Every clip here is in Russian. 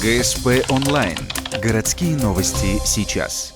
ГСП онлайн. Городские новости сейчас.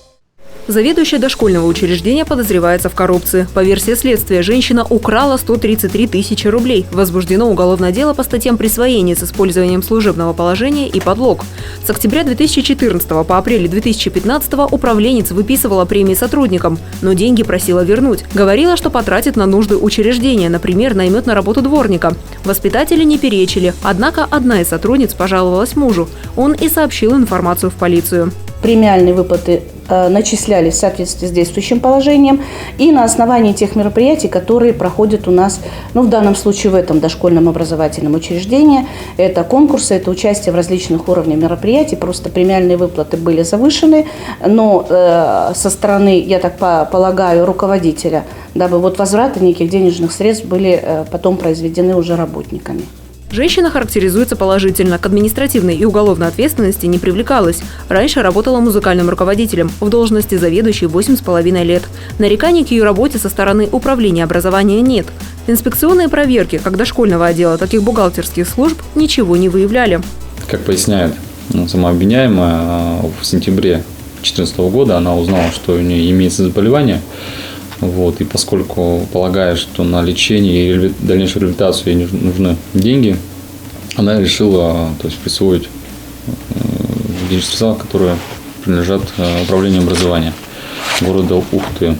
Заведующая дошкольного учреждения подозревается в коррупции. По версии следствия, женщина украла 133 тысячи рублей. Возбуждено уголовное дело по статьям присвоения с использованием служебного положения и подлог. С октября 2014 по апрель 2015 управленец выписывала премии сотрудникам, но деньги просила вернуть. Говорила, что потратит на нужды учреждения, например, наймет на работу дворника. Воспитатели не перечили, однако одна из сотрудниц пожаловалась мужу. Он и сообщил информацию в полицию. Премиальные выплаты начислялись в соответствии с действующим положением и на основании тех мероприятий, которые проходят у нас, в данном случае в этом дошкольном образовательном учреждении. Это конкурсы, это участие в различных уровнях мероприятий. Просто премиальные выплаты были завышены, но со стороны, я так полагаю, руководителя, дабы возвраты неких денежных средств были потом произведены уже работниками. Женщина характеризуется положительно, к административной и уголовной ответственности не привлекалась. Раньше работала музыкальным руководителем, в должности заведующей 8,5 лет. Нареканий к ее работе со стороны управления образования нет. Инспекционные проверки как дошкольного отдела, так и бухгалтерских служб ничего не выявляли. Как поясняет сама обвиняемая, в сентябре 2014 года она узнала, что у нее имеется заболевание. И поскольку полагая, что на лечение и дальнейшую реабилитацию ей нужны деньги, она решила присвоить денежные средства, которые принадлежат управлению образования города Ухты.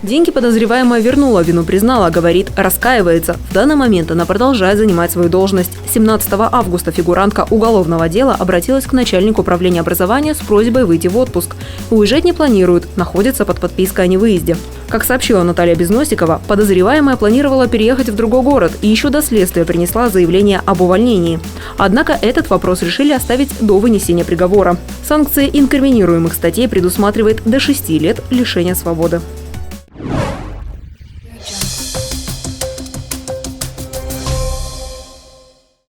Деньги подозреваемая вернула, вину признала, говорит, раскаивается. В данный момент она продолжает занимать свою должность. 17 августа фигурантка уголовного дела обратилась к начальнику управления образования с просьбой выйти в отпуск. Уезжать не планирует, находится под подпиской о невыезде. Как сообщила Наталья Безносикова, подозреваемая планировала переехать в другой город и еще до следствия принесла заявление об увольнении. Однако этот вопрос решили оставить до вынесения приговора. Санкции инкриминируемых статей предусматривает до 6 лет лишения свободы.